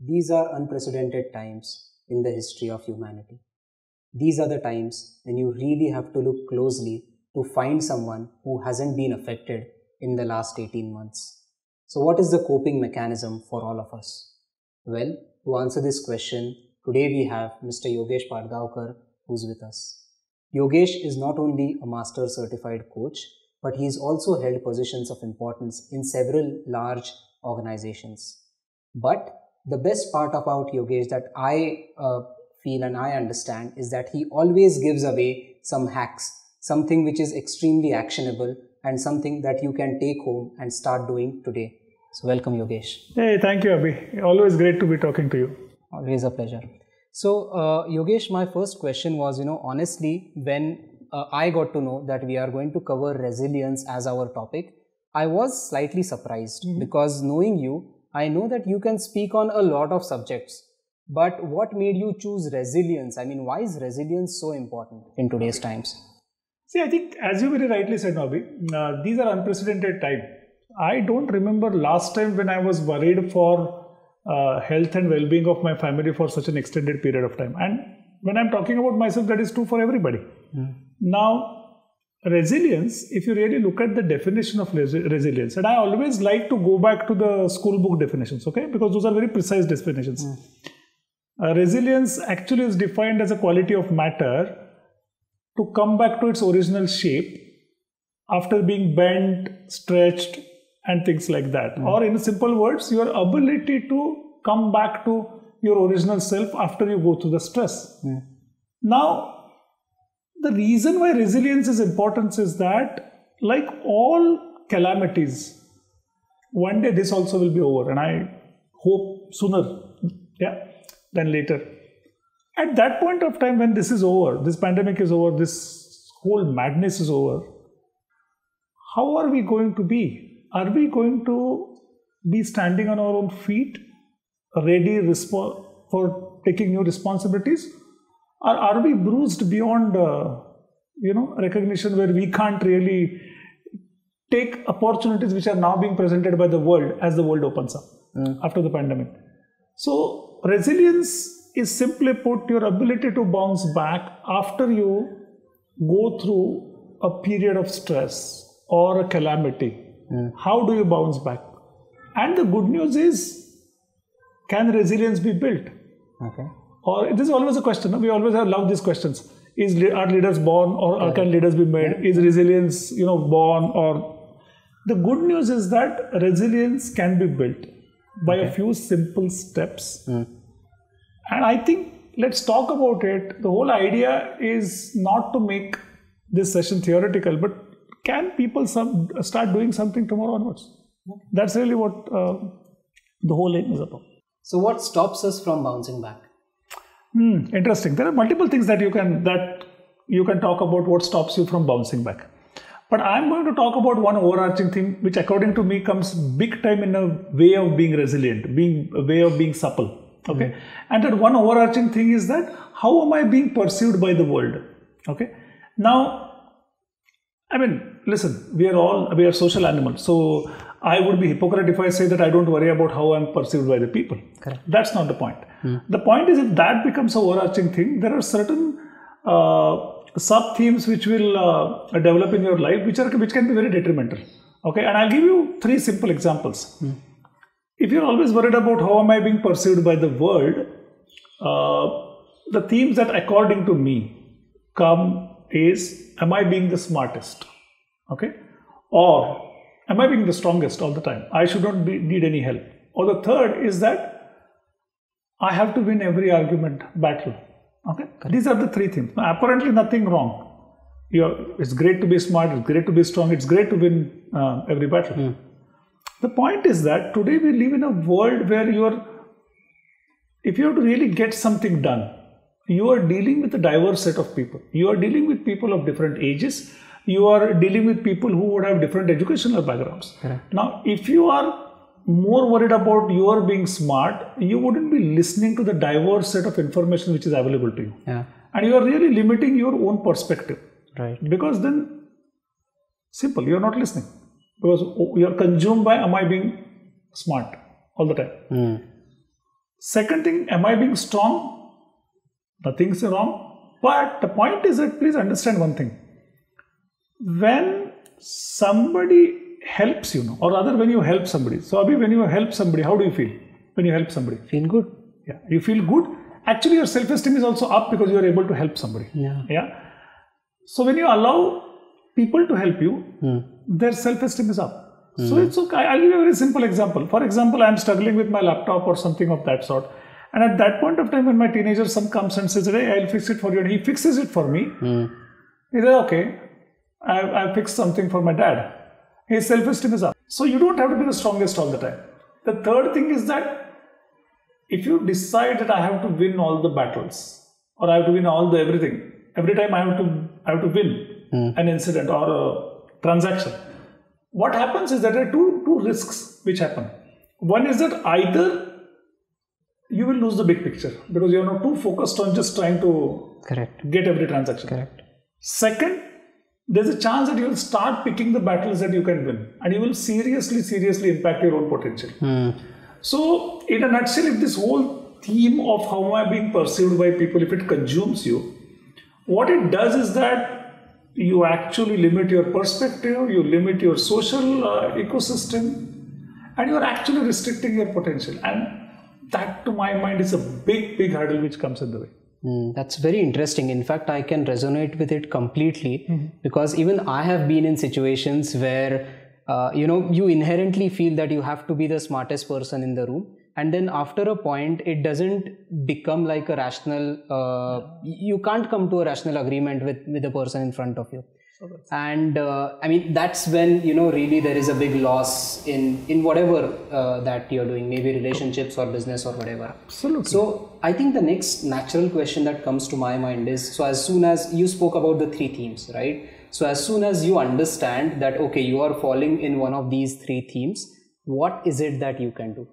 These are unprecedented times in the history of humanity. These are the times when you really have to look closely to find someone who hasn't been affected in the last 18 months. So what is the coping mechanism for all of us? Well, to answer this question, today we have Mr. Yogesh Patgaonkar who's with us. Yogesh is not only a master certified coach, but he has also held positions of importance in several large organizations. But the best part about Yogesh that I feel and I understand is that he always gives away some hacks, something which is extremely actionable and something that you can take home and start doing today. So welcome, Yogesh. Hey, thank you, Abhi. Always great to be talking to you. Always a pleasure. So Yogesh, my first question was, honestly, when I got to know that we are going to cover resilience as our topic, I was slightly surprised because knowing you, I know that you can speak on a lot of subjects. But what made you choose resilience? I mean, why is resilience so important in today's times? See, I think as you very rightly said, Abhi, these are unprecedented times. I don't remember last time when I was worried for health and well-being of my family for such an extended period of time. And when I'm talking about myself, that is true for everybody. Now, resilience, if you really look at the definition of resilience, and I always like to go back to the school book definitions, okay, because those are very precise definitions. Resilience actually is defined as a quality of matter to come back to its original shape after being bent, stretched, and things like that. Or in simple words, your ability to come back to your original self after you go through the stress. Now, the reason why resilience is important is that, like all calamities, one day this also will be over, and I hope sooner than later. At that point of time when this is over, this pandemic is over, this whole madness is over, how are we going to be? Are we going to be standing on our own feet, ready for taking new responsibilities? Or are we bruised beyond, recognition, where we can't really take opportunities which are now being presented by the world as the world opens up after the pandemic? So resilience is simply put your ability to bounce back after you go through a period of stress or a calamity. How do you bounce back? And the good news is, can resilience be built? Okay. Or this is always a question. We always have loved these questions. Are leaders born, or can leaders be made? Is resilience, born? Or the good news is that resilience can be built by a few simple steps. And I think let's talk about it. The whole idea is not to make this session theoretical, but can people start doing something tomorrow onwards? That's really what the whole aim is about. So what stops us from bouncing back? Interesting. There are multiple things that you can talk about what stops you from bouncing back. But I'm going to talk about one overarching thing which according to me comes big time in a way of being resilient, a way of being supple. Okay. And that one overarching thing is that how am I being perceived by the world? Okay. Now, I mean, listen, we are social animals. So I would be hypocrite if I say that I don't worry about how I'm perceived by the people. Correct. That's not the point. The point is, if that becomes an overarching thing, there are certain sub-themes which will develop in your life which can be very detrimental. Okay, and I'll give you 3 simple examples. If you're always worried about how am I being perceived by the world, the themes that according to me come is, am I being the smartest? Okay, or am I being the strongest all the time? I should not need any help. Or the third is that I have to win every argument battle. Okay, these are the 3 themes. Now, apparently nothing wrong. It's great to be smart, it's great to be strong, it's great to win every battle. The point is that today we live in a world where if you have to really get something done, you are dealing with a diverse set of people. You are dealing with people of different ages. You are dealing with people who would have different educational backgrounds. Correct. Now, if you are more worried about your being smart, you wouldn't be listening to the diverse set of information which is available to you. And you are really limiting your own perspective. Right. Because then, simple, you are not listening. Because you are consumed by, am I being smart all the time? Second thing, am I being strong? Nothing's wrong. But the point is that please understand one thing. When somebody helps you, or rather when you help somebody. So Abhi, when you help somebody, how do you feel when you help somebody? Feel good. Yeah, you feel good. Actually, your self-esteem is also up because you are able to help somebody. Yeah. So when you allow people to help you, their self-esteem is up. So it's okay. I'll give you a very simple example. For example, I'm struggling with my laptop or something of that sort. And at that point of time, when my teenager son comes and says, hey, I'll fix it for you, and he fixes it for me, he says, okay, I've fixed something for my dad. His self-esteem is up. So you don't have to be the strongest all the time. The third thing is that if you decide that I have to win all the battles, or I have to win all the everything, every time I have to win an incident or a transaction, what happens is that there are two risks which happen. One is that either you will lose the big picture because you are not too focused on just trying to get every transaction. Correct. Second, there's a chance that you will start picking the battles that you can win, and you will seriously impact your own potential. So, in a nutshell, if this whole theme of how am I being perceived by people, if it consumes you, what it does is that you actually limit your perspective, you limit your social ecosystem, and you are actually restricting your potential. And that, to my mind, is a big hurdle which comes in the way. That's very interesting. In fact, I can resonate with it completely because even I have been in situations where, you inherently feel that you have to be the smartest person in the room. And then after a point, it doesn't become like a rational, you can't come to a rational agreement with the person in front of you. And that's when, really there is a big loss in whatever that you're doing, maybe relationships or business or whatever. Absolutely. So I think the next natural question that comes to my mind is, so as soon as you spoke about the three themes, right? So as soon as you understand that, okay, you are falling in one of these three themes, what is it that you can do?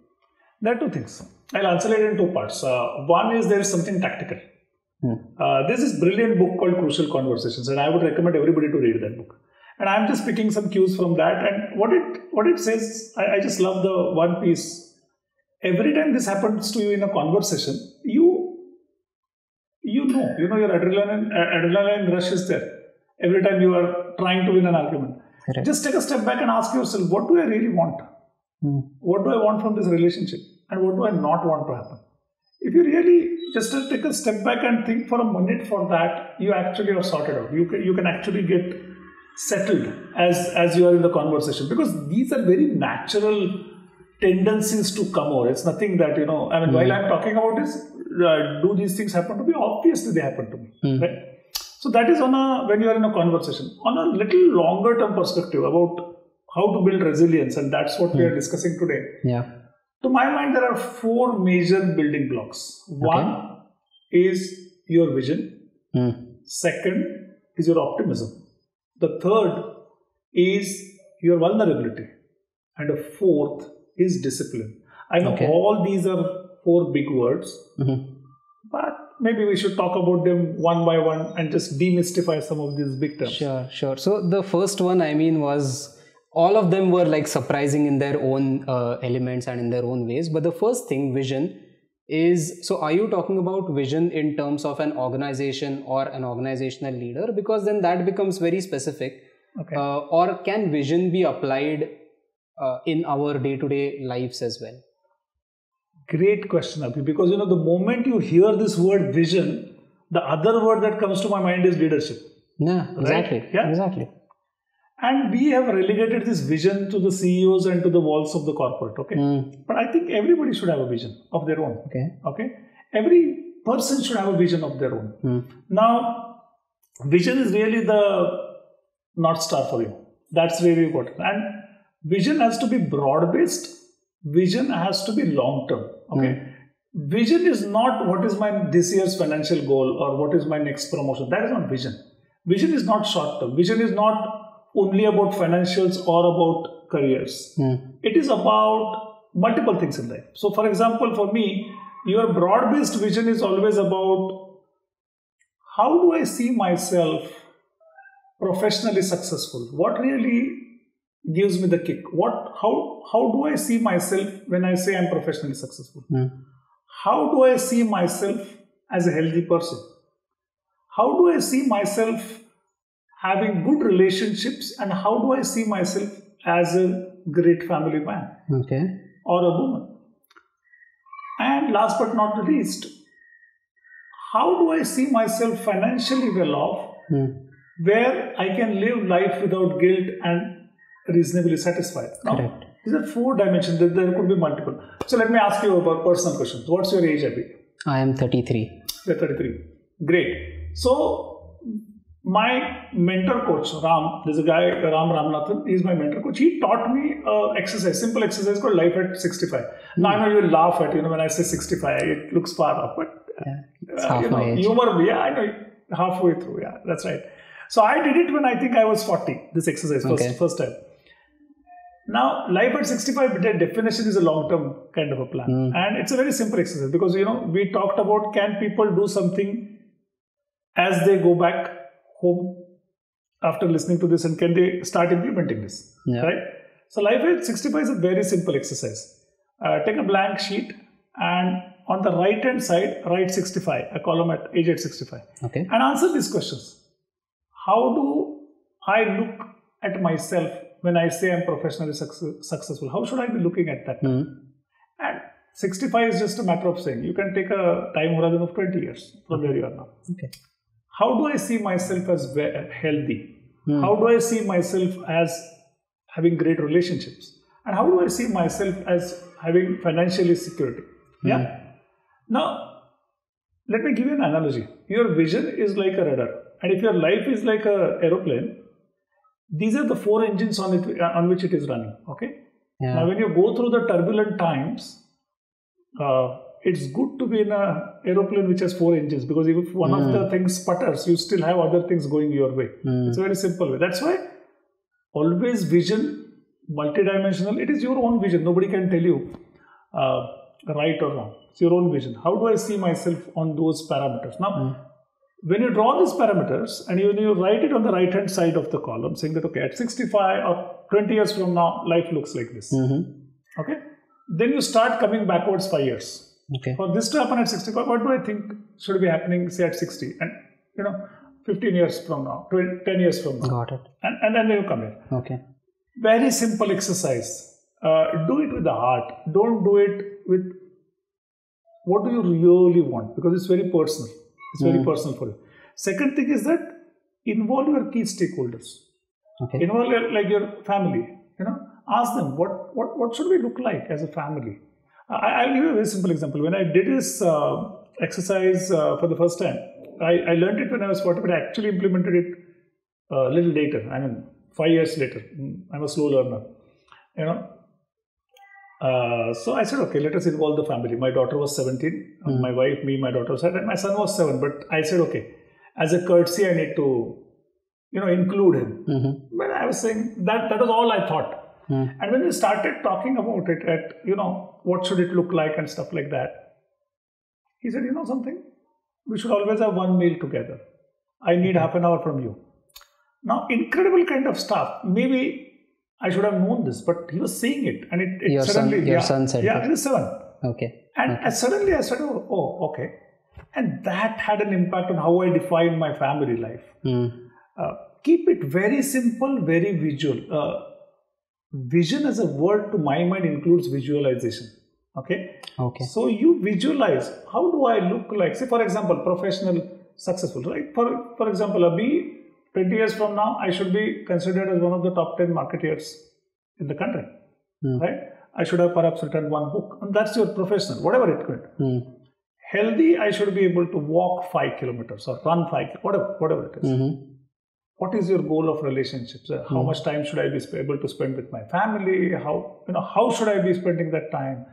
There are two things. I'll answer it in two parts. One is there is something tactical. There's this brilliant book called Crucial Conversations, and I would recommend everybody to read that book. And I'm just picking some cues from that. And what it says, I just love the one piece. Every time this happens to you in a conversation, you know your adrenaline rush is there. Every time you are trying to win an argument. Correct. Just take a step back and ask yourself, what do I really want? What do I want from this relationship? And what do I not want to happen? If you really just take a step back and think for a minute for that, you actually are sorted out. You can actually get settled as you are in the conversation, because these are very natural tendencies to come over. It's nothing that, while I'm talking about this, do these things happen to me? Obviously they happen to me, right? So that is when you are in a conversation. On a little longer term perspective about how to build resilience, and that's what we are discussing today. Yeah. To my mind, there are four major building blocks. One is your vision. Second is your optimism. The third is your vulnerability. And the fourth is discipline. I know all these are four big words, but maybe we should talk about them one by one and just demystify some of these big terms. Sure. So the first one, was all of them were like surprising in their own elements and in their own ways. But the first thing, vision, is, so are you talking about vision in terms of an organization or an organizational leader? Because then that becomes very specific. Or can vision be applied in our day-to-day lives as well? Great question, Abhi, because the moment you hear this word vision, the other word that comes to my mind is leadership. Yeah, exactly. Right? Yeah? Exactly. And we have relegated this vision to the CEOs and to the walls of the corporate. But I think everybody should have a vision of their own. Okay. Every person should have a vision of their own. Now, vision is really the North Star for you. That's really important. And vision has to be broad-based. Vision has to be long-term. Vision is not what is this year's financial goal or what is my next promotion. That is not vision. Vision is not short-term. Vision is not only about financials or about careers. It is about multiple things in life. So, for example, for me, your broad-based vision is always about how do I see myself professionally successful? What really gives me the kick? How do I see myself when I say I'm professionally successful? how do I see myself as a healthy person? How do I see myself having good relationships, and how do I see myself as a great family man or a woman? And last but not the least, how do I see myself financially well off, where I can live life without guilt and reasonably satisfied? Now, these are 4 dimensions. There could be multiple. So let me ask you about personal questions. What's your age, Abhi? I am 33. You're 33. Great. So my mentor coach, Ram, there's a guy, Ram Ramanathan, he's my mentor coach. He taught me exercise, simple exercise called Life at 65. Now I know you laugh at, when I say 65, it looks far off, but it's half my age. Humor, I know, halfway through, that's right. So I did it when I think I was 40, this exercise, first time. Now, Life at 65, the definition is a long-term kind of a plan. And it's a very simple exercise because, we talked about, can people do something as they go back home after listening to this, and can they start implementing this, right? So Life at 65 is a very simple exercise. Take a blank sheet and on the right hand side, write 65, a column at age at 65. And answer these questions. How do I look at myself when I say I'm professionally successful? How should I be looking at that? And 65 is just a matter of saying. You can take a time horizon of 20 years from where you are now. How do I see myself as healthy? How do I see myself as having great relationships? And how do I see myself as having financially security? Now, let me give you an analogy. Your vision is like a rudder. And if your life is like an aeroplane, these are the 4 engines on which it is running. Now, when you go through the turbulent times, it's good to be in an aeroplane which has 4 engines, because if one of the things sputters, you still have other things going your way. It's a very simple way. That's why always vision, multidimensional, it is your own vision. Nobody can tell you right or wrong. It's your own vision. How do I see myself on those parameters? Now, when you draw these parameters and you write it on the right hand side of the column, saying that, okay, at 65 or 20 years from now, life looks like this. Then you start coming backwards 5 years. For this to happen at 65, what do I think should be happening, say, at 60? And, 15 years from now, 10 years from now. Got it. And then you come here. Very simple exercise. Do it with the heart. Don't do it with what do you really want, because it's very personal. It's very personal for you. Second thing is that involve your key stakeholders. Involve your family. Ask them what should we look like as a family. I'll give you a very simple example. When I did this exercise for the first time, I learned it when I was 40, but I actually implemented it a little later. 5 years later. I'm a slow learner. So I said, okay, let us involve the family. My daughter was 17, my wife, me, my daughter was 7, and my son was 7. But I said, okay, as a courtesy, I need to, include him. But I was saying that was all I thought. And when we started talking about it at, what should it look like and stuff like that, he said, something? We should always have one meal together. I need half an hour from you. Now, incredible kind of stuff. Maybe I should have known this, but he was saying it, and it your suddenly... Your son said it is 7. And suddenly I said, oh, okay. And that had an impact on how I define my family life. Keep it very simple, very visual. Vision as a word to my mind includes visualization. So you visualize, how do I look like, say for example, professional, successful, right? For example, Abhi, 20 years from now, I should be considered as one of the top 10 marketeers in the country, right? I should have perhaps written one book, and that's your professional, whatever it could. Healthy, I should be able to walk 5 kilometers or run 5, whatever it is. What is your goal of relationships? How much time should I be able to spend with my family? How should I be spending that time?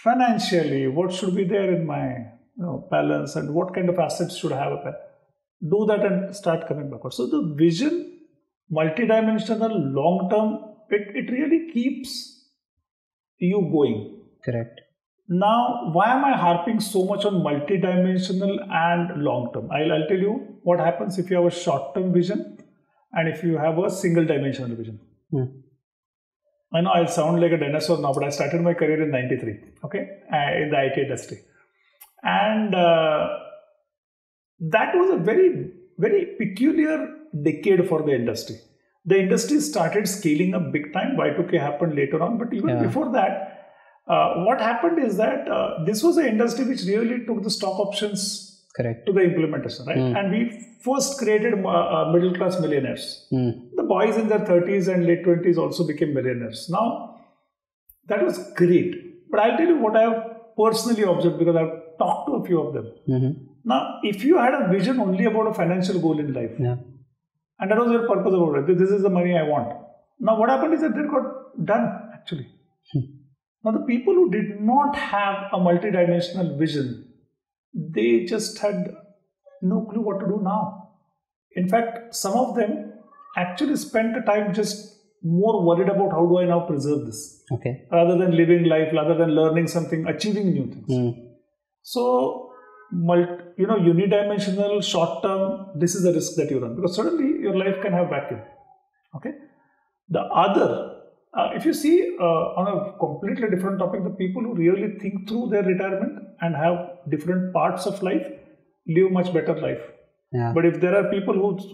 Financially, what should be there in my balance, and what kind of assets should I have? Do that and start coming backwards. So the vision, multidimensional, long term, it really keeps you going. Correct. Now, why am I harping so much on multidimensional and long term? I'll tell you what happens if you have a short term vision and if you have a single dimensional vision. I know I'll sound like a dinosaur now, but I started my career in '93, in the IT industry. And that was a very, very peculiar decade for the industry. The industry started scaling up big time. Y2K happened later on, but even before that, what happened is that this was an industry which really took the stock options to the implementation, right? And we first created middle class millionaires. The boys in their 30s and late 20s also became millionaires. Now, that was great. But I'll tell you what I have personally observed, because I've talked to a few of them. Now, if you had a vision only about a financial goal in life, and that was your purpose about it, this is the money I want. Now, what happened is that it got done actually. Now, the people who did not have a multidimensional vision, they just had no clue what to do now. In fact, some of them actually spent the time just more worried about how do I now preserve this, rather than living life, rather than learning something, achieving new things. So, unidimensional, short term, this is the risk that you run, because suddenly your life can have vacuum. The other, if you see on a completely different topic, the people who really think through their retirement and have different parts of life live much better life. But if there are people whose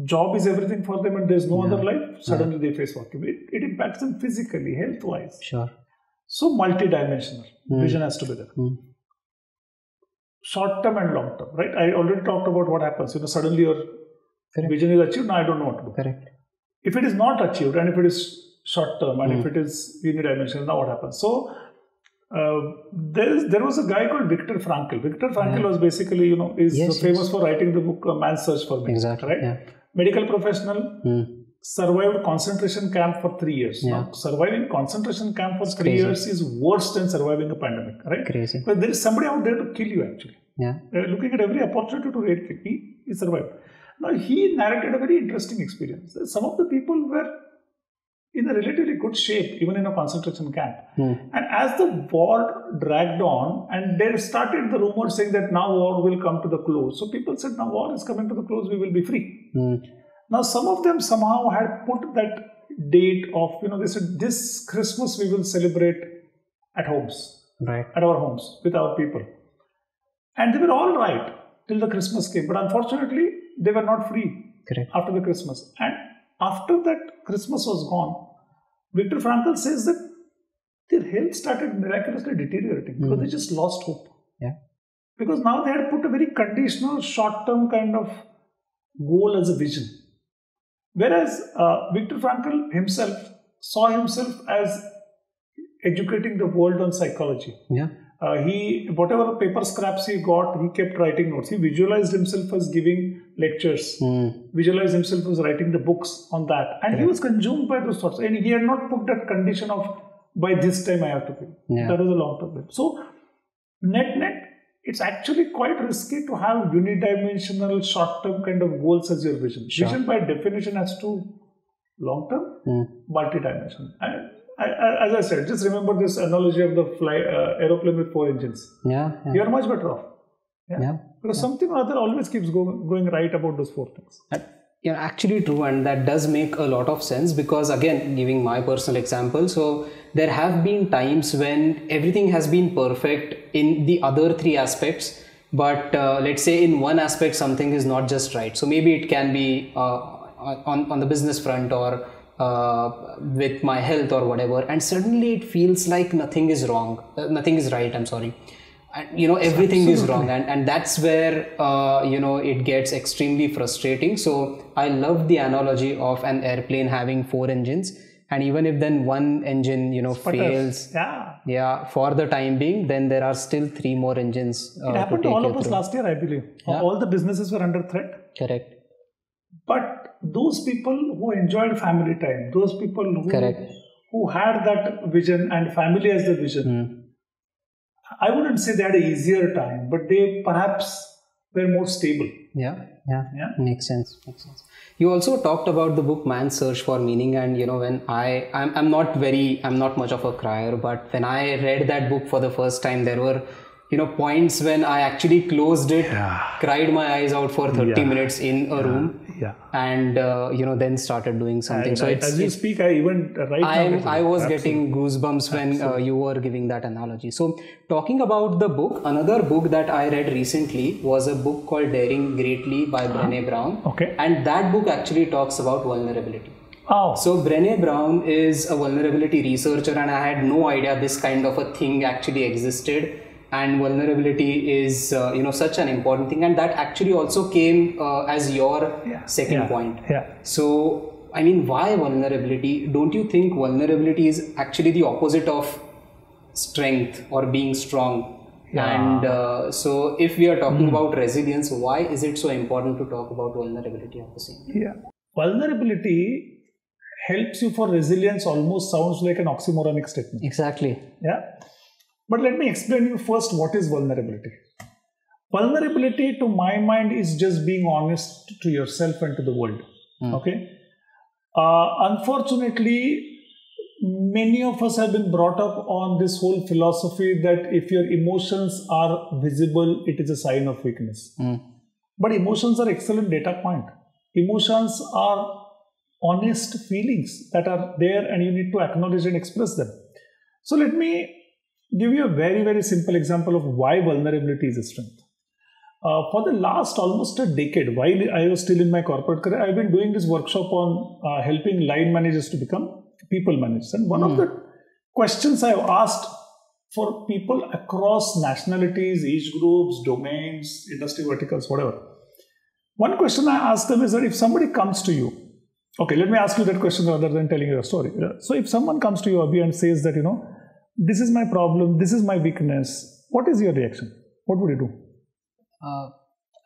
job is everything for them and there's no other life, suddenly they face vacuum. It impacts them physically, health-wise. So multidimensional vision has to be there. Short-term and long-term, right? I already talked about what happens. Suddenly your vision is achieved. Now I don't know what to do. If it is not achieved, and if it is short-term, and if it is unidimensional, now what happens? So there was a guy called Viktor Frankl. Viktor Frankl was basically, is famous for writing the book Man's Search for Meaning. Right? Medical professional, survived concentration camp for 3 years. Now, surviving concentration camp for 3 years is worse than surviving a pandemic, right? But there is somebody out there to kill you actually. Looking at every opportunity to raid, he survived. Now, he narrated a very interesting experience. Some of the people were in a relatively good shape, even in a concentration camp. And as the war dragged on, and there started the rumor saying that now war will come to the close. So people said, now war is coming to the close, we will be free. Now, some of them somehow had put that date of, they said, this Christmas we will celebrate at homes, at our homes with our people. And they were all right till the Christmas came. But unfortunately, they were not free after the Christmas. And after that Christmas was gone, Viktor Frankl says that their health started miraculously deteriorating because they just lost hope. Because now they had put a very conditional, short-term kind of goal as a vision. Whereas Viktor Frankl himself saw himself as educating the world on psychology. Whatever paper scraps he got, he kept writing notes. He visualized himself as giving lectures, visualized himself as writing the books on that. And he was consumed by those thoughts. And he had not put that condition of, by this time I have to pay. That was a long-term plan. So, net, it's actually quite risky to have unidimensional, short-term kind of goals as your vision. Vision by definition has to long-term, multi-dimensional. And as I said, just remember this analogy of the aeroplane with 4 engines. You are much better off. Because something or other always keeps going right about those 4 things. Actually true, and that does make a lot of sense, because again, giving my personal example, so there have been times when everything has been perfect in the other 3 aspects, but let's say in one aspect something is not just right. So maybe it can be on the business front or with my health or whatever, and suddenly it feels like nothing is right, I'm sorry. And, everything is wrong, and that's where it gets extremely frustrating. So I love the analogy of an airplane having 4 engines, and even if then one engine fails for the time being, then there are still 3 more engines it happened to all of us last year, I believe. All the businesses were under threat. But those people who enjoyed family time, those people who had that vision and family as the vision, I wouldn't say they had an easier time, but they perhaps were more stable. Makes sense. You also talked about the book Man's Search for Meaning, and when I'm not much of a crier, but when I read that book for the first time, there were points when I actually closed it, cried my eyes out for 30 minutes in a room. and then started doing something. So as you speak, I even I was getting goosebumps when you were giving that analogy. So talking about the book, another book that I read recently was a book called Daring Greatly by Brené Brown. Okay. And that book actually talks about vulnerability. Oh. So Brené Brown is a vulnerability researcher, and I had no idea this kind of a thing actually existed. And vulnerability is such an important thing, and that actually also came as your second point. So I mean, why vulnerability? Don't you think vulnerability is actually the opposite of strength or being strong? And so if we are talking about resilience, why is it so important to talk about vulnerability at the same time? Vulnerability helps you for resilience almost sounds like an oxymoronic statement. Exactly. But let me explain you first what is vulnerability. Vulnerability, to my mind, is just being honest to yourself and to the world. Okay. Unfortunately, many of us have been brought up on this whole philosophy that if your emotions are visible, it is a sign of weakness. But emotions are excellent data point. Emotions are honest feelings that are there, and you need to acknowledge and express them. So let me give you a very, very simple example of why vulnerability is a strength. For the last almost a decade, while I was still in my corporate career, I've been doing this workshop on helping line managers to become people managers. And one of the questions I've asked for people across nationalities, age groups, domains, industry verticals, whatever. One question I ask them is that if somebody comes to you, okay, let me ask you that question rather than telling you a story. So if someone comes to you, Abhi, and says that, this is my problem, this is my weakness, what is your reaction? What would you do?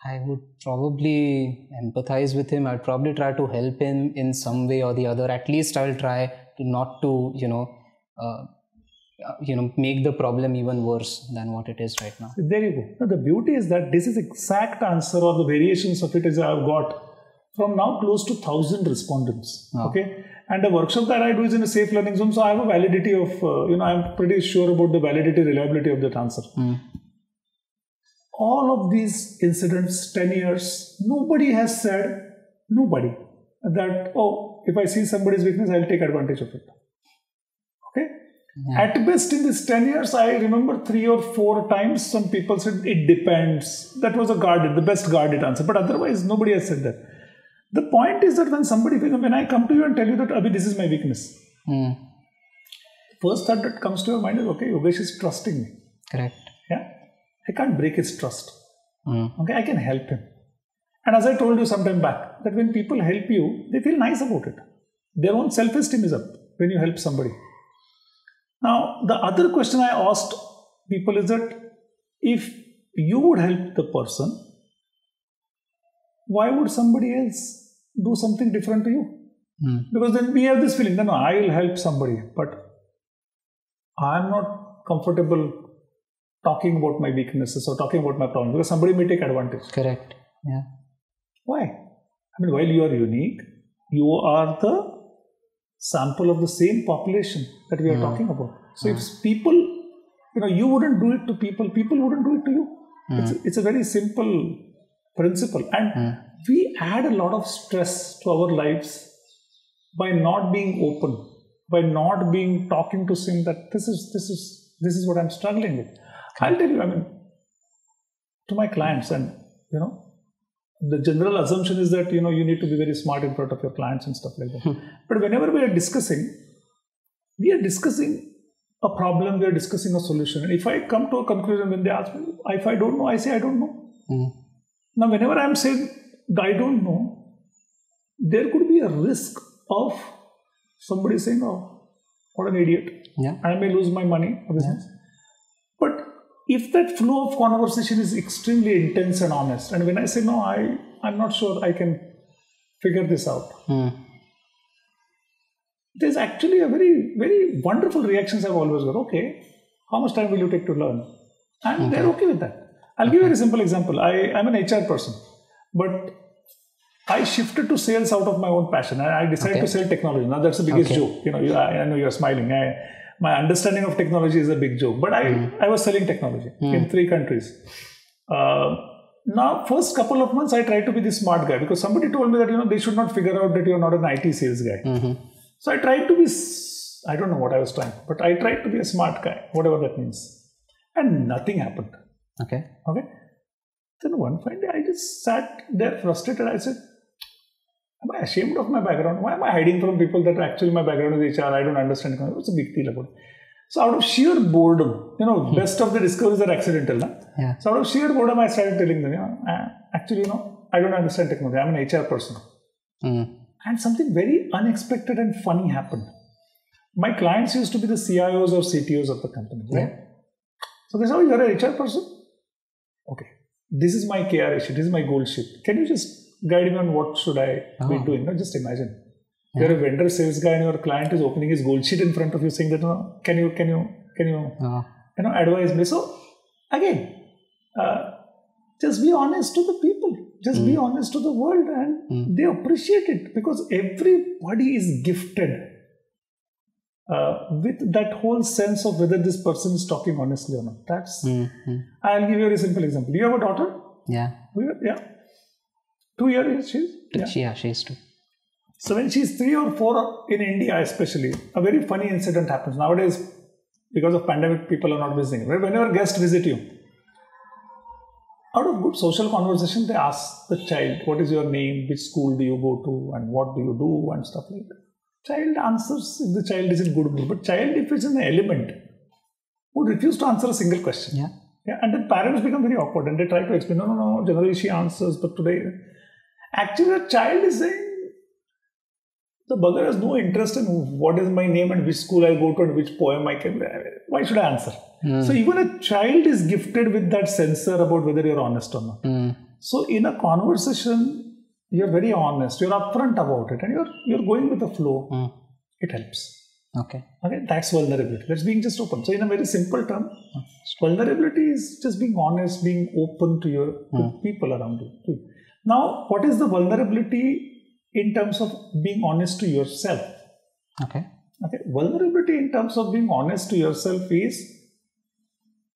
I would probably empathize with him. I'd probably try to help him in some way or the other. At least I'll try to not to, make the problem even worse than what it is right now. There you go. Now, the beauty is that this is exact answer, or the variations of it, is I've got from now close to 1,000 respondents. Okay. And the workshop that I do is in a safe learning zone. So I have a validity of, I'm pretty sure about the validity, reliability of that answer. All of these incidents, 10 years, nobody has said, that, if I see somebody's weakness, I'll take advantage of it. Okay. At best in this 10 years, I remember 3 or 4 times some people said, it depends. That was the best guarded answer. But otherwise, nobody has said that. The point is that when I come to you and tell you that, Abhi, this is my weakness, first thought that comes to your mind is, okay, Yogesh is trusting me. Correct. I can't break his trust. Okay, I can help him. And as I told you some time back, that when people help you, they feel nice about it. Their own self-esteem is up when you help somebody. Now, the other question I asked people is that if you would help the person, why would somebody else do something different to you? Because then we have this feeling, no, I will help somebody, but I'm not comfortable talking about my weaknesses or talking about my problems because somebody may take advantage. Correct. Why? I mean, while you are unique, you are the sample of the same population that we are talking about. So if people, you wouldn't do it to people, people wouldn't do it to you. It's a very simple principle. And we add a lot of stress to our lives by not being open, by not being talking to saying that this is what I'm struggling with. I'll tell you, to my clients, and the general assumption is that you need to be very smart in front of your clients and stuff like that. But whenever we are discussing a problem, we are discussing a solution. And if I come to a conclusion when they ask me, if I don't know, I say I don't know. Now, whenever I am saying I don't know, there could be a risk of somebody saying, "Oh, what an idiot! I may lose my money or business." But if that flow of conversation is extremely intense and honest, and when I say no, I'm not sure I can figure this out, there's actually a very, very wonderful reactions I've always got. Okay, how much time will you take to learn? And they're okay with that. I'll give you a very simple example. I'm an HR person, but I shifted to sales out of my own passion. I decided to sell technology. Now that's the biggest joke. I know you're smiling. My understanding of technology is a big joke, but I was selling technology in 3 countries. now, first couple of months, I tried to be the smart guy because somebody told me that, they should not figure out that you're not an IT sales guy. So I tried to be, I don't know what I was trying, but I tried to be a smart guy, whatever that means. And nothing happened. Okay. Then one fine day, I just sat there frustrated. I said, am I ashamed of my background? Why am I hiding from people that actually my background is HR? I don't understand. What's a big deal about it? So out of sheer boredom, best of the discoveries are accidental. Yeah. So out of sheer boredom, I started telling them, actually, I don't understand technology. I'm an HR person. And something very unexpected and funny happened. My clients used to be the CIOs or CTOs of the company. Right? Yeah. So they said, you're an HR person? Okay. This is my KRA sheet. This is my goal sheet. Can you just guide me on what should I be doing? Just imagine. You're a vendor sales guy and your client is opening his goal sheet in front of you saying that, can you advise me? So again, just be honest to the people. Just be honest to the world and they appreciate it because everybody is gifted with that whole sense of whether this person is talking honestly or not. I'll give you a very simple example. You have a daughter? Yeah. 2 years she's? Yeah, she's 2. So when she's 3 or 4 in India especially, a very funny incident happens. Nowadays, because of pandemic, people are not visiting. Right? Whenever guests visit you, out of good social conversation, they ask the child, what is your name, which school do you go to, and what do you do, and stuff like that. Child answers if the child is in good mood. But child, if it's in the element, would refuse to answer a single question. Yeah. And then parents become very awkward and they try to explain, no, generally she answers, but today... Actually, the child is saying, the bugger has no interest in what is my name and which school I go to and which poem I can... Why should I answer? So even a child is gifted with that sensor about whether you're honest or not. So in a conversation, you're very honest, you're upfront about it and you're going with the flow. It helps. Okay. That's vulnerability. That's being just open. So in a very simple term, vulnerability is just being honest, being open to people around you. Now, what is the vulnerability in terms of being honest to yourself? Okay. Vulnerability in terms of being honest to yourself is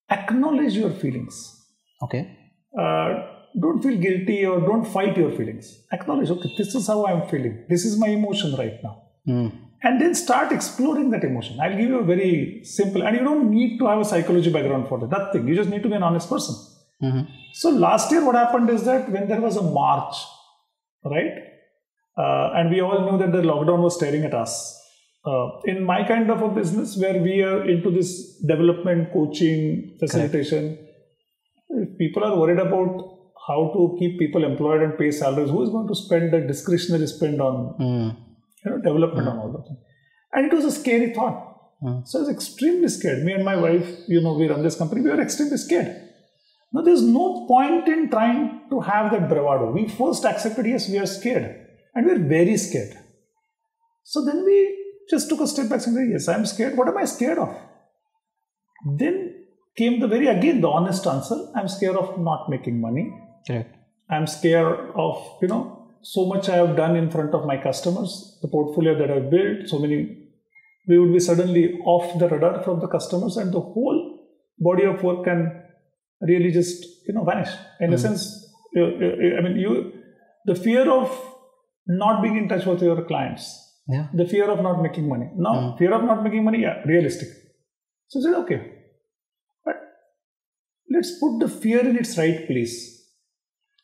acknowledge your feelings. Okay. Don't feel guilty or don't fight your feelings. Acknowledge, okay, this is how I'm feeling. This is my emotion right now. And then start exploring that emotion. I'll give you a very simple, and you don't need to have a psychology background for that. Nothing. You just need to be an honest person. So last year what happened is that when there was a March, right? And we all knew that the lockdown was staring at us. In my kind of a business where we are into this development, coaching, facilitation, if people are worried about how to keep people employed and pay salaries, who is going to spend the discretionary spend on development and all that? And it was a scary thought. So I was extremely scared. Me and my wife, we run this company, we were extremely scared. Now there's no point in trying to have that bravado. We first accepted, yes, we are scared. And we're very scared. So then we just took a step back and said, yes, I'm scared. What am I scared of? Then came the honest answer. I'm scared of not making money. Correct. I'm scared of, so much I have done in front of my customers, the portfolio that I've built, we would be suddenly off the radar from the customers and the whole body of work can really just, vanish. In a sense, the fear of not being in touch with your clients, the fear of not making money. Now, fear of not making money, realistic. So I said, okay, but let's put the fear in its right place.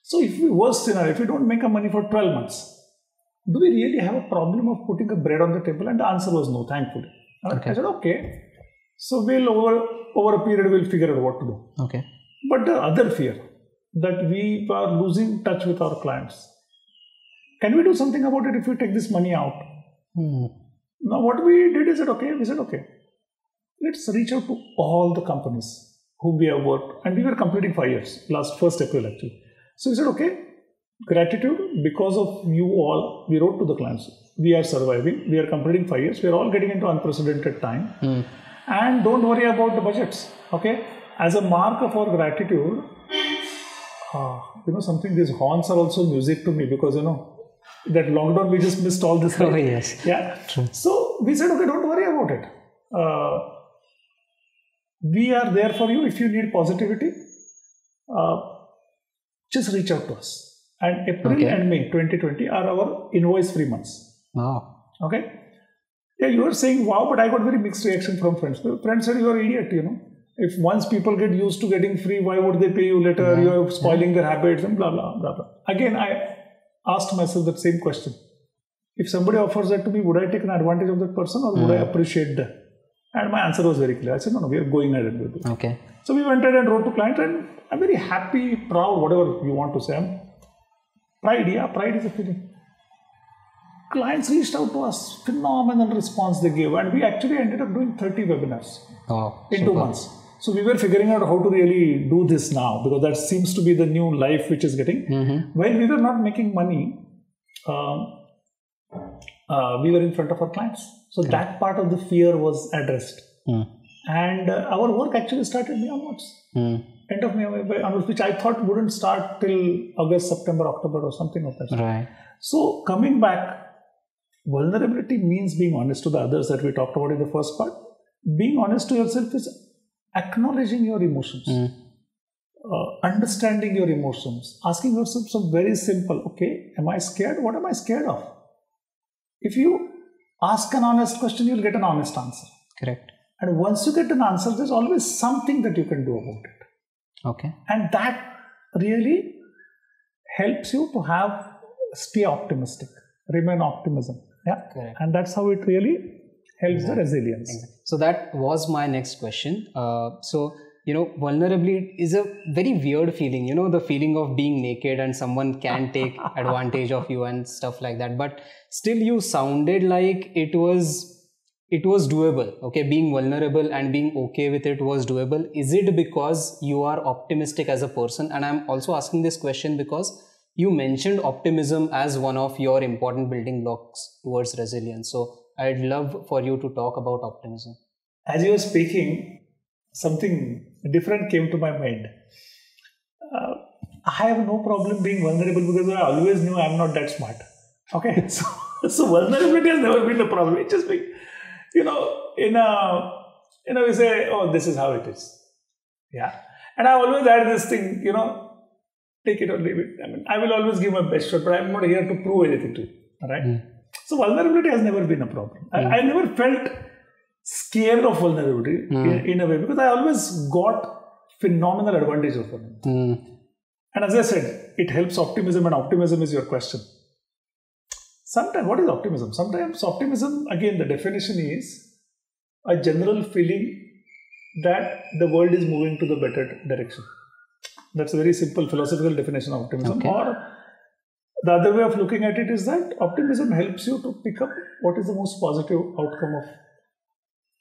So if worst scenario, if we don't make a money for 12 months, do we really have a problem of putting a bread on the table? And the answer was no, thankfully. Okay. I said, okay, so we'll over a period, we'll figure out what to do. Okay. But the other fear, that we are losing touch with our clients. Can we do something about it if we take this money out? Now what we did is we said, okay, let's reach out to all the companies whom we have worked. And we were completing 5 years, last 1st April actually. So we said, okay, gratitude, because of you all, we wrote to the clients. We are surviving, we are completing 5 years, we are all getting into unprecedented time. And don't worry about the budgets, okay? As a mark of our gratitude, something, these horns are also music to me because, that lockdown, we just missed all this. Right? Oh, yes. Yeah. True. So we said, okay, don't worry about it. We are there for you if you need positivity. just reach out to us. And April and May 2020 are our invoice-free months. Wow. Okay? Yeah, you are saying, wow, but I got very mixed reaction from friends. Friends said, you are an idiot, If once people get used to getting free, why would they pay you later? You are spoiling their habits and blah, blah, blah, blah. Again, I asked myself that same question. If somebody offers that to me, would I take an advantage of that person or would I appreciate that? And my answer was very clear. I said, no, we are going ahead with it. Okay. So we went ahead and wrote to client, and I'm very happy, proud, whatever you want to say. Pride is a feeling. Clients reached out to us, phenomenal response they gave, and we actually ended up doing 30 webinars in 2 months. So we were figuring out how to really do this now, because that seems to be the new life which is getting. While we were not making money, we were in front of our clients. So that part of the fear was addressed. And our work actually started May onwards. End of May onwards, which I thought wouldn't start till August, September, October or something like that. Right. So coming back, vulnerability means being honest to the others that we talked about in the first part. Being honest to yourself is acknowledging your emotions, understanding your emotions, asking yourself some very simple, okay, am I scared? What am I scared of? If you ask an honest question, you'll get an honest answer. Correct. And once you get an answer, there's always something that you can do about it. Okay. And that really helps you to stay optimistic, remain optimism. Yeah. Correct. And that's how it really helps the resilience. Exactly. So that was my next question. Vulnerability is a very weird feeling, the feeling of being naked and someone can take advantage of you and stuff like that. But still you sounded like it was doable. Okay. Being vulnerable and being okay with it was doable. Is it because you are optimistic as a person? And I'm also asking this question because you mentioned optimism as one of your important building blocks towards resilience. So I'd love for you to talk about optimism. As you were speaking, something different came to my mind. I have no problem being vulnerable because I always knew I'm not that smart. Okay, so vulnerability has never been a problem. It's just been, we say, oh, this is how it is. Yeah, and I always add this thing, take it or leave it. I mean, I will always give my best shot, but I'm not here to prove anything to you. All right. So vulnerability has never been a problem. I never felt scared of vulnerability in a way because I always got phenomenal advantage of it. And as I said, it helps optimism, and optimism is your question. Sometimes, what is optimism? Sometimes optimism, again, the definition is a general feeling that the world is moving to the better direction. That's a very simple philosophical definition of optimism. Okay. Or the other way of looking at it is that optimism helps you to pick up what is the most positive outcome of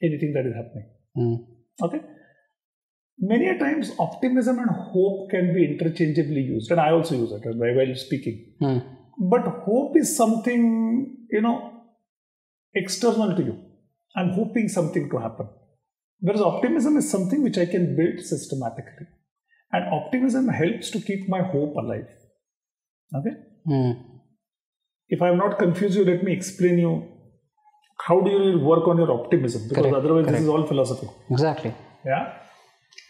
anything that is happening. Okay. Many a times optimism and hope can be interchangeably used, and I also use it while speaking. But hope is something, external to you. I'm hoping something to happen. Whereas optimism is something which I can build systematically. And optimism helps to keep my hope alive. Okay? If I'm not confused you, let me explain you how do you work on your optimism, because otherwise this is all philosophy. Exactly. Yeah.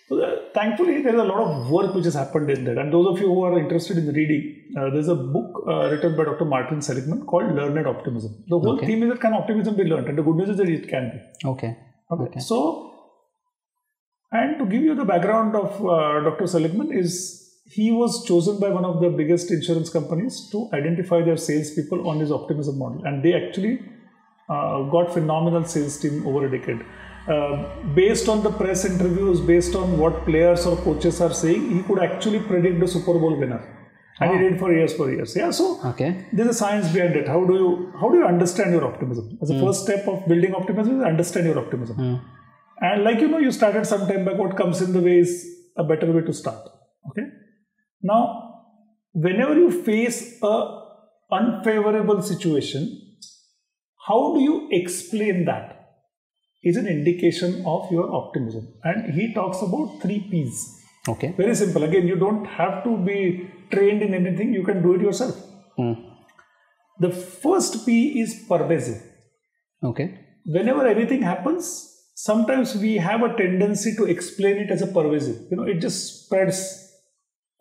So thankfully there's a lot of work which has happened in that. And those of you who are interested in reading, there's a book written by Dr. Martin Seligman called Learned Optimism. The whole theme is that can optimism be learned? And the good news is that it can be. Okay. So, and to give you the background of Dr. Seligman is he was chosen by one of the biggest insurance companies to identify their salespeople on his optimism model. And they actually got phenomenal sales team over a decade. Based on the press interviews, based on what players or coaches are saying, he could actually predict the Super Bowl winner. And he did for years. Yeah, so there's a science behind it. How do you understand your optimism? As a first step of building optimism is understand your optimism. And like you started some time back, what comes in the way is a better way to start. Okay. Now, whenever you face a unfavorable situation, how do you explain that? Is an indication of your optimism. And he talks about 3 P's. Okay. Very simple. Again, you don't have to be trained in anything. You can do it yourself. The first P is pervasive. Okay. Whenever anything happens, sometimes we have a tendency to explain it as a pervasive. It just spreads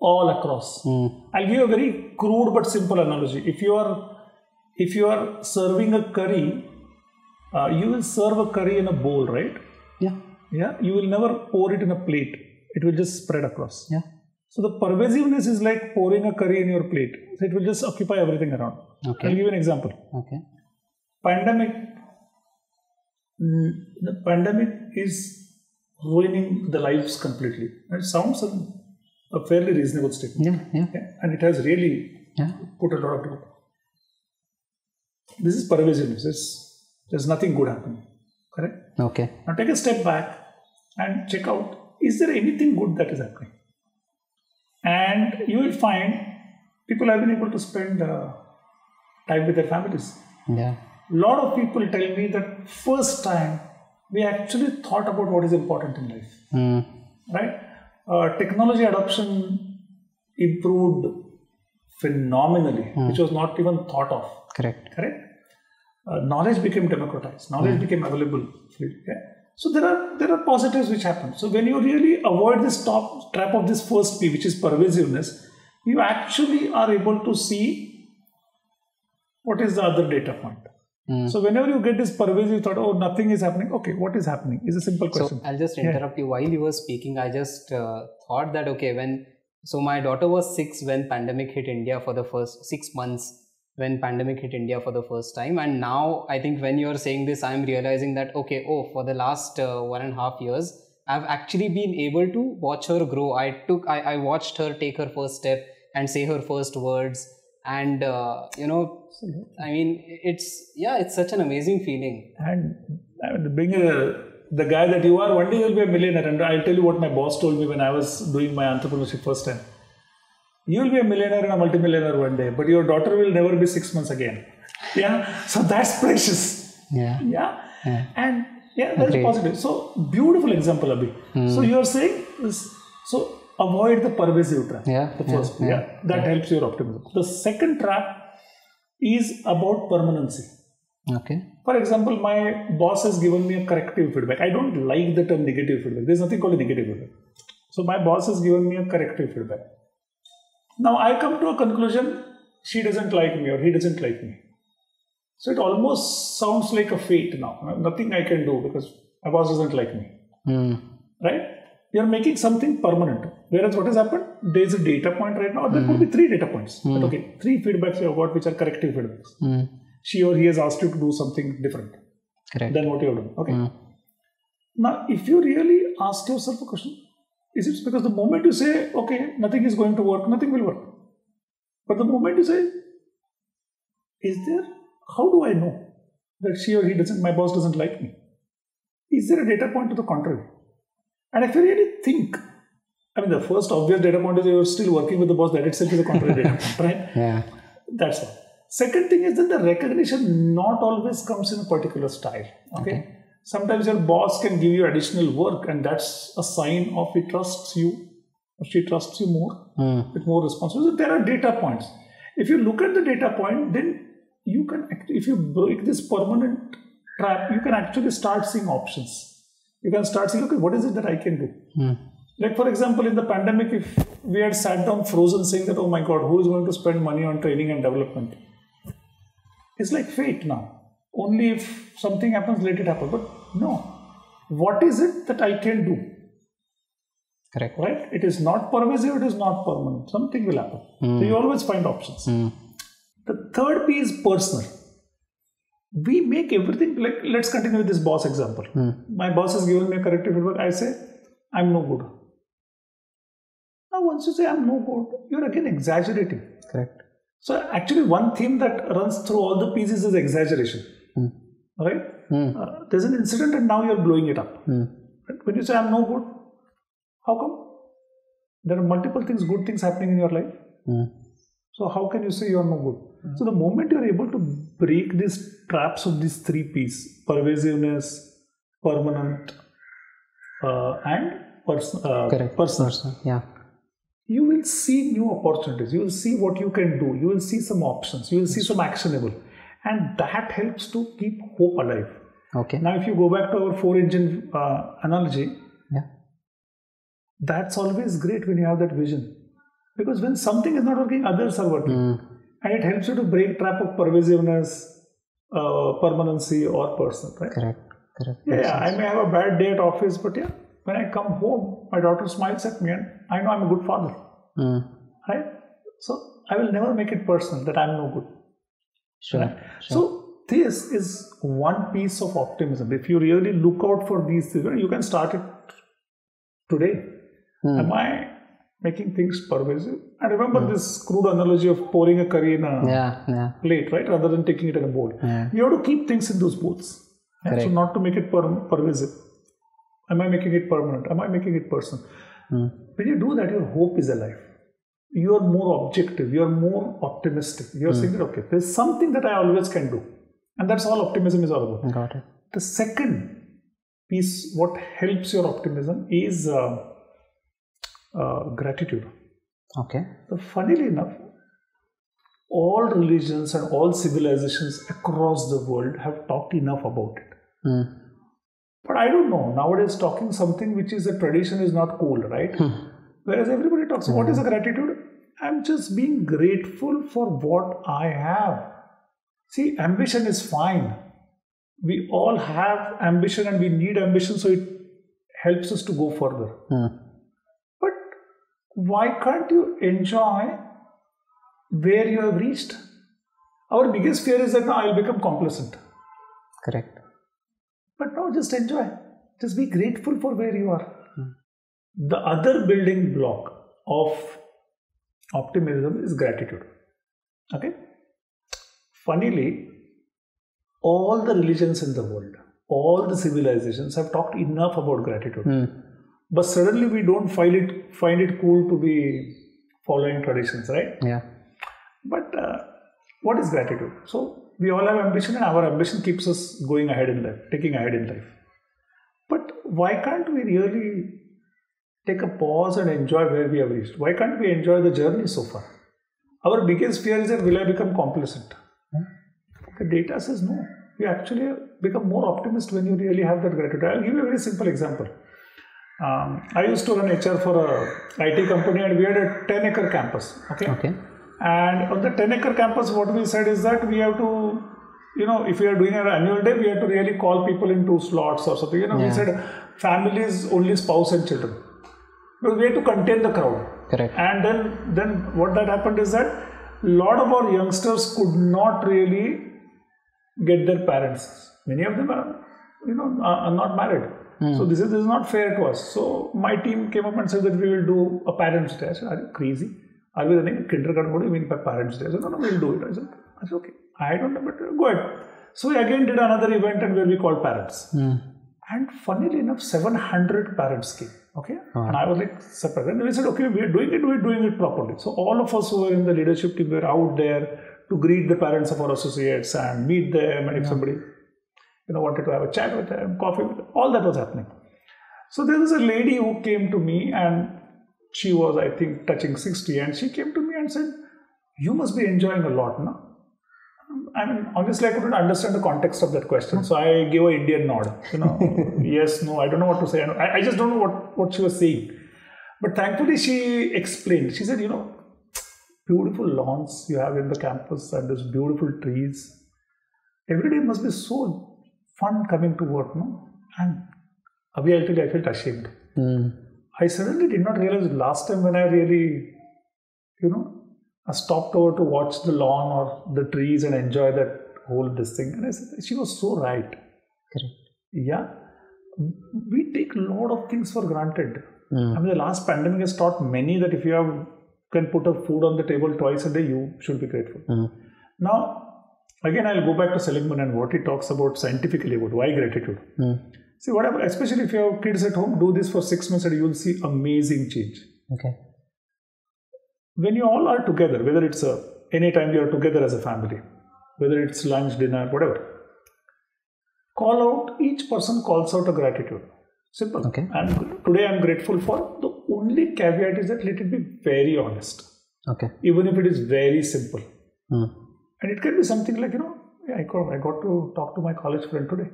all across. I'll give you a very crude but simple analogy. If you are serving a curry, you will serve a curry in a bowl, right? Yeah. Yeah. You will never pour it in a plate. It will just spread across. Yeah. So the pervasiveness is like pouring a curry in your plate. So it will just occupy everything around. Okay. I'll give you an example. Okay. The pandemic is ruining the lives completely. It sounds a fairly reasonable statement. Yeah. And it has really put a lot of people. This is pervasiveness. There's nothing good happening. Correct? Okay. Now take a step back and check out, is there anything good that is happening? And you will find people have been able to spend time with their families. Yeah. A lot of people tell me that first time we actually thought about what is important in life. Right? Technology adoption improved phenomenally, which was not even thought of. Correct. Knowledge became democratized. Knowledge became available freely. Okay? So there are positives which happen. So when you really avoid this trap of this first P, which is pervasiveness, you actually are able to see what is the other data point. So whenever you get this pervasive thought, oh, nothing is happening. Okay, what is happening? Is a simple question. So I'll just interrupt you. While you were speaking, I just thought that, okay, so my daughter was 6 when pandemic hit India for the first 6 months. When pandemic hit India for the first time, and now I think when you're saying this, I'm realizing that for the last 1.5 years, I've actually been able to watch her grow. I watched her take her first step and say her first words, and I mean, it's such an amazing feeling. And being the guy that you are, one day you'll be a millionaire. And I'll tell you what my boss told me when I was doing my entrepreneurship first time. You will be a millionaire and a multimillionaire one day, but your daughter will never be 6 months again. Yeah. So that's precious. Yeah. And that's positive. So beautiful example, Abhi. So you are saying this, so avoid the pervasive trap. The first. That helps your optimism. The second trap is about permanency. Okay. For example, my boss has given me a corrective feedback. I don't like the term negative feedback. There's nothing called a negative feedback. So my boss has given me a corrective feedback. Now I come to a conclusion, she doesn't like me or he doesn't like me. So it almost sounds like a fate now. Nothing I can do because my boss doesn't like me. Right? You're making something permanent. Whereas what has happened, there's a data point right now. There could be 3 data points. But okay, 3 feedbacks you have got which are corrective feedbacks. She or he has asked you to do something different than what you have done. Okay. Now, if you really ask yourself a question, is it because the moment you say, okay, nothing is going to work, nothing will work. But the moment you say, how do I know that she or he my boss doesn't like me? Is there a data point to the contrary? And if you really think, I mean, the first obvious data point is you're still working with the boss, that itself is a contrary data point, right? Yeah. That's all. Second thing is that the recognition not always comes in a particular style. Okay. Sometimes your boss can give you additional work and that's a sign of he trusts you or she trusts you more with more responsibility. So there are data points. If you look at the data point, then you can, if you break this permanent trap, you can actually start seeing options. You can start saying, okay, what is it that I can do? Like for example, in the pandemic, if we had sat down frozen saying that, oh my God, who is going to spend money on training and development? It's like fate now. Only if something happens, let it happen. But no, what is it that I can do? Correct. Right? It is not pervasive, it is not permanent. Something will happen. So you always find options. The third P is personal. We make everything, like, let's continue with this boss example. My boss has given me a corrective feedback. I say, I'm no good. Now, once you say I'm no good, you're again exaggerating. Correct. So actually one theme that runs through all the pieces is exaggeration. Right? There's an incident and now you're blowing it up. When you say I'm no good, how come? There are multiple things, good things happening in your life. So how can you say you're no good? So the moment you're able to break these traps of these 3 P's, pervasiveness, permanent, and personal. Yeah. You will see new opportunities. You will see what you can do. You will see some options. You will see some actionable. And that helps to keep hope alive. Okay. Now, if you go back to our 4-engine analogy, that's always great when you have that vision. Because when something is not working, others are working. And it helps you to break trap of pervasiveness, permanency or person, right? Correct. Yeah, I may have a bad day at office, but yeah, when I come home, my daughter smiles at me and I know I'm a good father. Right? So I will never make it personal that I'm no good. Sure. Right? So this is one piece of optimism. If you really look out for these things, you can start it today. Am I making things pervasive? And remember this crude analogy of pouring a curry in a plate, right? Rather than taking it in a bowl. You have to keep things in those bowls. So not to make it pervasive. Am I making it permanent? Am I making it personal? When you do that, your hope is alive. You are more objective. You are more optimistic. You are saying that, okay, there's something that I always can do. And that's all optimism is all about. Got it. The second piece, what helps your optimism is gratitude. Okay. So funnily enough, all religions and all civilizations across the world have talked enough about it. But I don't know, nowadays talking something which is a tradition is not cool, right? Whereas everybody talks, what is a gratitude? I'm just being grateful for what I have. See, ambition is fine. We all have ambition and we need ambition, so it helps us to go further. But why can't you enjoy where you have reached? Our biggest fear is that now I'll become complacent. Correct. But no, just enjoy. Just be grateful for where you are. The other building block of optimism is gratitude. Okay? Funnily, all the religions in the world, all the civilizations have talked enough about gratitude. But suddenly we don't find it cool to be following traditions, right? Yeah. But what is gratitude? So we all have ambition and our ambition keeps us going ahead in life, taking ahead in life. But why can't we really take a pause and enjoy where we have reached? Why can't we enjoy the journey so far? Our biggest fear is that will I become complacent? The data says no. You actually become more optimist when you really have that gratitude. I'll give you a very simple example. I used to run HR for a IT company and we had a 10-acre campus. Okay. And on the 10-acre campus, what we said is that we have to, if we are doing an annual day, we have to really call people in 2 slots or something. We said families, only spouse and children. Because we had to contain the crowd. Correct. And then what that happened is that a lot of our youngsters could not really get their parents. Many of them are, are not married. So this is not fair to us. So my team came up and said that we will do a parents' day. I said, are you crazy? Are we running a kindergarten? What do you mean by parents' day? I said, no, we'll do it. I said, okay. I don't know, but go ahead. So we again did another event and where we called parents. And funnily enough, 700 parents came. Okay. And I was like surprised. And we said, okay, we're doing it properly. So all of us who were in the leadership team were out there to greet the parents of our associates and meet them. And if somebody, wanted to have a chat with them, coffee with them, all that was happening. So there was a lady who came to me and she was, I think, touching 60. And she came to me and said, you must be enjoying a lot, no? I mean, honestly, I couldn't understand the context of that question. So I gave an Indian nod. Yes, no, I don't know what to say. I just don't know what she was saying. But thankfully, she explained. She said, beautiful lawns you have in the campus and those beautiful trees. Every day must be so fun coming to work, no? And I felt ashamed. I suddenly did not realize last time when I really, I stopped over to watch the lawn or the trees and enjoy that whole this thing. And I said, she was so right. Correct. Yeah. We take a lot of things for granted. I mean, the last pandemic has taught many that if you can put a food on the table twice a day, you should be grateful. Now, again, I'll go back to Seligman and what he talks about scientifically about why gratitude. See, whatever, especially if you have kids at home, do this for 6 months and you will see amazing change. Okay. When you all are together, whether it's any time you are together as a family, whether it's lunch, dinner, whatever, each person calls out a gratitude. Simple. Okay. And today I'm grateful for, the only caveat is that let it be very honest. Okay. Even if it is very simple. And it can be something like, I got to talk to my college friend today.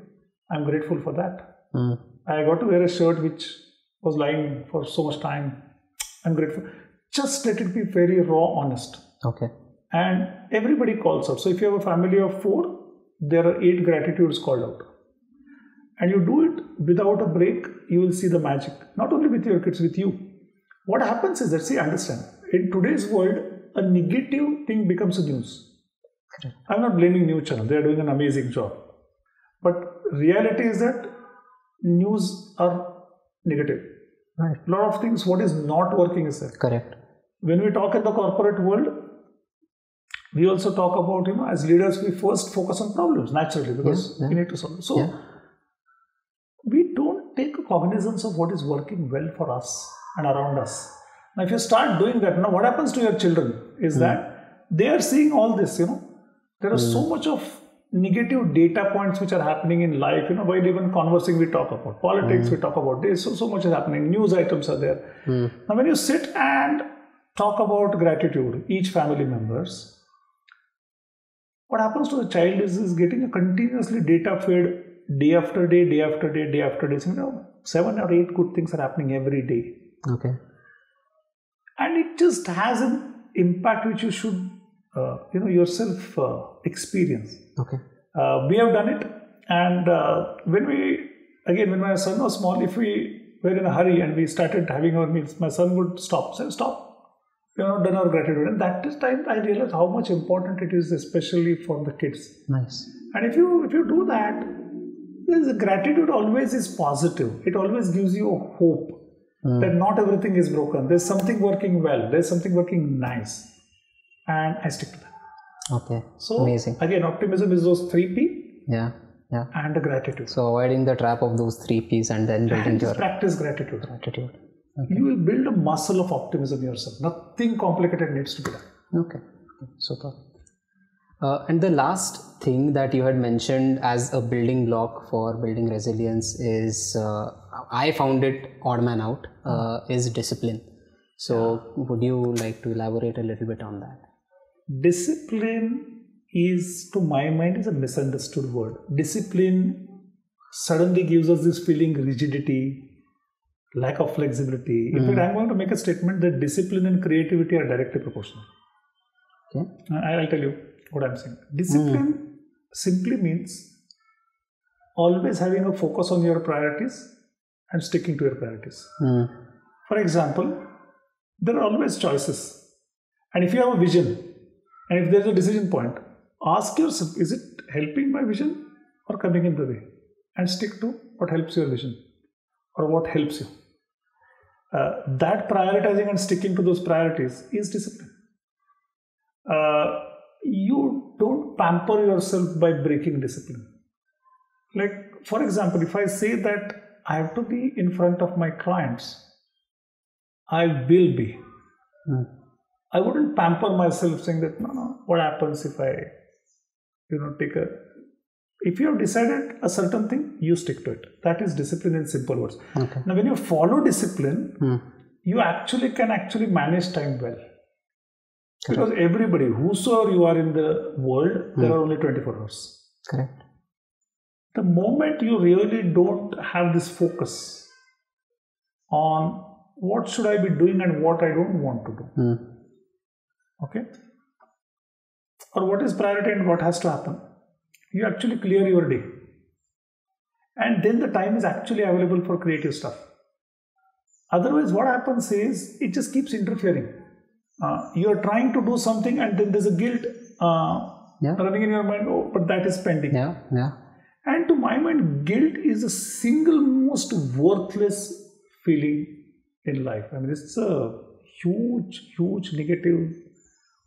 I'm grateful for that. I got to wear a shirt which was lying for so much time. I'm grateful. just let it be very raw, honest. Okay. And everybody calls out. So if you have a family of 4, there are 8 gratitudes called out. And you do it without a break, you will see the magic. Not only with your kids, with you. What happens is that, see, understand, in today's world, a negative thing becomes a news. Correct. I'm not blaming News Channel. They are doing an amazing job. But reality is that news are negative. Right. A lot of things, what is not working is there. Correct. When we talk in the corporate world, we also talk about, as leaders, we first focus on problems naturally because we need to solve. So, we don't take cognizance of what is working well for us and around us. Now, if you start doing that, now what happens to your children is that they are seeing all this, There are so much of negative data points which are happening in life, while even conversing, we talk about politics, we talk about this, so much is happening, news items are there. Now, when you sit and talk about gratitude, each family members, what happens to the child is getting a continuously data fed day after day, day after day, day after day. 7 or 8 good things are happening every day. Okay. And it just has an impact which you should, yourself experience. Okay. We have done it. And when my son was small, if we were in a hurry and we started having our meals, my son would say, stop. We have not done our gratitude. And that time I realized how much important it is, especially for the kids. Nice. And if you do that, the gratitude always is positive. It always gives you a hope that not everything is broken. There's something working well. There's something working nice. And I stick to that. Okay. So, amazing. Again, optimism is those 3 P. Yeah. And the gratitude. So, avoiding the trap of those 3 Ps and then building your... practice gratitude. Okay. You will build a muscle of optimism yourself. Nothing complicated needs to be done. Okay. Super. And the last thing that you had mentioned as a building block for building resilience is, I found it odd man out, is discipline. So would you like to elaborate a little bit on that? Discipline is, to my mind, is a misunderstood word. Discipline suddenly gives us this feeling rigidity, lack of flexibility. In fact, I'm going to make a statement that discipline and creativity are directly proportional. Okay. I'll tell you what I'm saying. Discipline simply means always having a focus on your priorities and sticking to your priorities. For example, there are always choices. And if you have a vision and if there's a decision point, ask yourself, is it helping my vision or coming in the way? And stick to what helps your vision or what helps you. That prioritizing and sticking to those priorities is discipline. You don't pamper yourself by breaking discipline. Like, for example, if I say that I have to be in front of my clients, I will be. I wouldn't pamper myself saying that, no, what happens if I, if you have decided a certain thing, you stick to it. That is discipline in simple words. Okay. Now, when you follow discipline, you can manage time well. Because everybody, whosoever you are in the world, there are only 24 hours. Correct. The moment you really don't have this focus on what should I be doing and what I don't want to do. Okay? Or what is priority and what has to happen. You actually clear your day. And then the time is actually available for creative stuff. Otherwise, what happens is, it just keeps interfering. You are trying to do something and then there's a guilt running in your mind, but that is pending. And to my mind, guilt is the single most worthless feeling in life. I mean, it's a huge negative,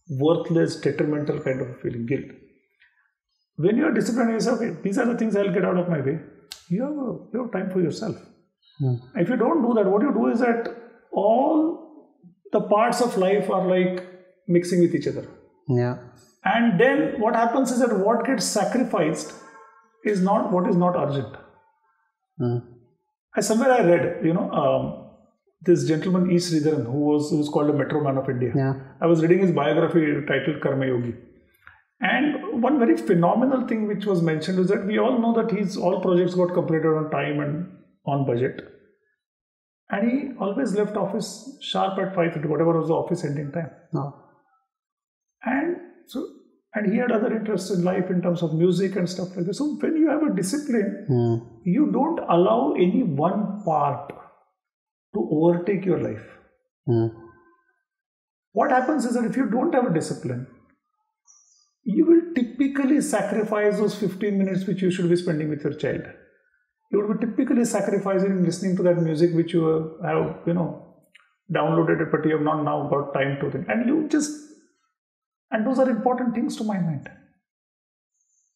worthless, detrimental kind of a feeling, guilt. When you are disciplined, you say, okay, these are the things I'll get out of my way. You have time for yourself. If you don't do that, what you do is that all the parts of life are like mixing with each other. And then what happens is that what gets sacrificed is not what is not urgent. Somewhere I read, this gentleman E. Sridharan, who was called a Metro Man of India. I was reading his biography titled Karma Yogi. And one very phenomenal thing which was mentioned is that we all know that all projects got completed on time and on budget. And he always left office sharp at 5:30, whatever was the office ending time. No. And so, and he had other interests in life in terms of music and stuff like that. So when you have a discipline, you don't allow any one part to overtake your life. What happens is that if you don't have a discipline, you will typically sacrifice those 15 minutes which you should be spending with your child. You would be typically sacrificing listening to that music which you have, downloaded it, but you have not now got time to think. And those are important things to my mind.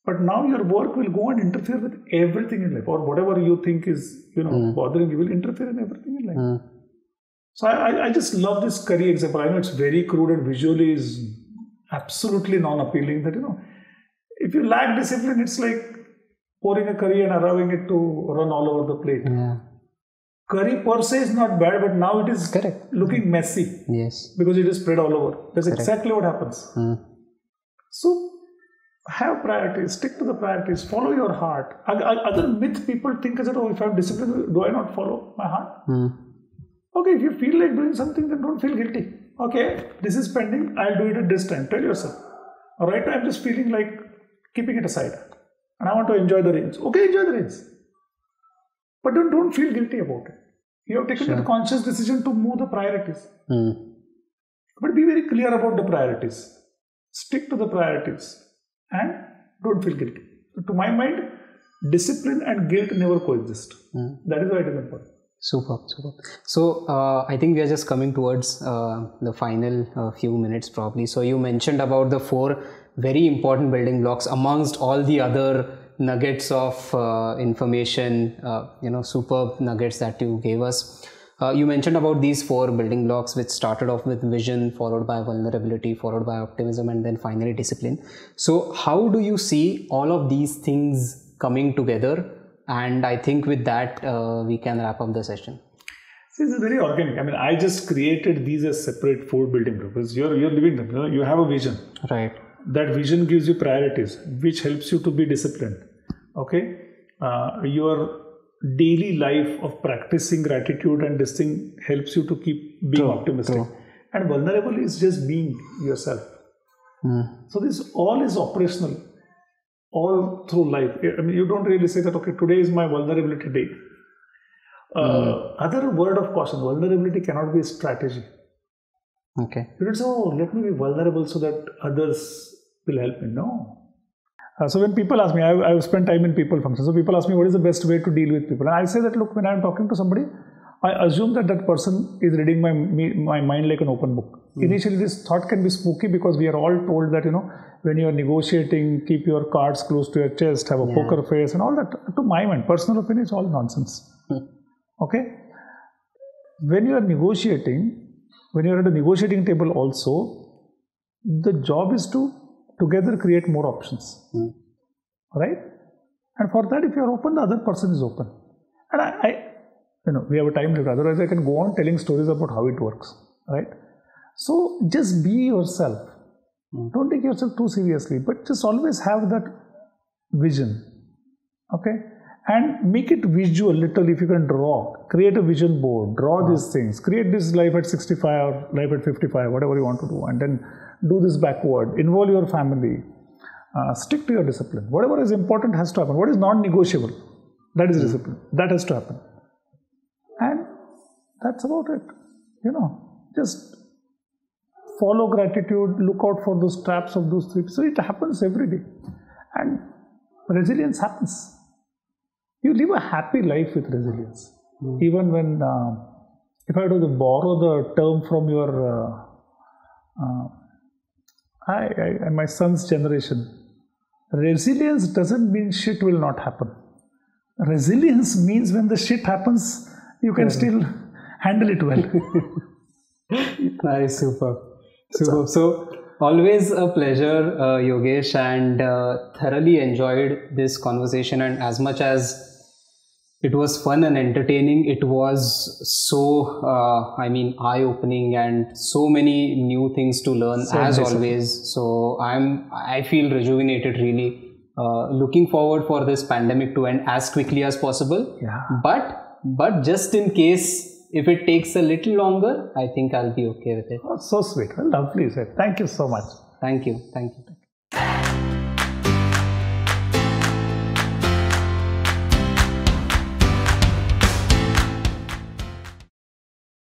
But now your work will go and interfere with everything in life, or whatever you think is, bothering you will interfere in everything in life. So I just love this curry example. I know it's very crude and visually is absolutely non-appealing. That, if you lack discipline, it's like pouring a curry and allowing it to run all over the plate. Yeah. Curry per se is not bad, but now it is looking messy. Yes. Because it is spread all over. That's exactly what happens. So have priorities, stick to the priorities, follow your heart. Other myth people think is that, if I have discipline, do I not follow my heart? Okay, if you feel like doing something, then don't feel guilty. Okay, this is pending, I'll do it at this time. Tell yourself. All right, I'm just feeling like keeping it aside. And I want to enjoy the rains. Okay, enjoy the rains. But don't feel guilty about it. You have taken a conscious decision to move the priorities. But be very clear about the priorities. Stick to the priorities. And don't feel guilty. To my mind, discipline and guilt never coexist. That is why it is important. Super. So I think we are just coming towards the final few minutes probably. So you mentioned about the 4 very important building blocks amongst all the other nuggets of information, superb nuggets that you gave us. You mentioned about these 4 building blocks, which started off with vision, followed by vulnerability, followed by optimism, and then finally discipline. So how do you see all of these things coming together? And I think with that, we can wrap up the session. See, this is very organic. I mean, I just created these as separate 4 building blocks because you're living them. You have a vision. Right. That vision gives you priorities, which helps you to be disciplined. Okay. Your daily life of practicing gratitude and this thing helps you to keep being optimistic. And vulnerable is just being yourself. So this all is operational all through life. I mean, you don't really say that, okay, today is my vulnerability day. Other word of caution, vulnerability cannot be a strategy. Okay. You don't say, let me be vulnerable so that others will help me. No. So when people ask me, I've spent time in people functions. So people ask me, what is the best way to deal with people? And I say that, look, when I'm talking to somebody, I assume that person is reading my mind like an open book. Initially, this thought can be spooky because we are all told that, when you are negotiating, keep your cards close to your chest, have a poker face and all that. To my mind, personal opinion, it's all nonsense. Okay? When you are negotiating, when you are at a negotiating table also, the job is to together create more options. Right? And for that, if you are open, the other person is open. And we have a time limit. Otherwise, I can go on telling stories about how it works. Right? So, just be yourself. Don't take yourself too seriously, but just always have that vision. Okay? And make it visual, literally, if you can draw. Create a vision board, draw these things, create this life at 65 or life at 55, whatever you want to do, and then do this backward, involve your family, stick to your discipline. Whatever is important has to happen. What is non-negotiable? That is discipline. That has to happen. And that's about it. Just follow gratitude, look out for those traps of those 3. So it happens every day. And resilience happens. You live a happy life with resilience. Even when, if I were to borrow the term from your, my son's generation, resilience doesn't mean shit will not happen. Resilience means when the shit happens, you can still handle it well. Nice, super. So always a pleasure, Yogesh, and thoroughly enjoyed this conversation. And as much as it was fun and entertaining, it was so, eye-opening and so many new things to learn as always. So I feel rejuvenated really. Looking forward for this pandemic to end as quickly as possible. Yeah. But just in case If it takes a little longer, I think I'll be okay with it. Oh, so sweet. Well, lovely, sir. Thank you so much. Thank you. Thank you.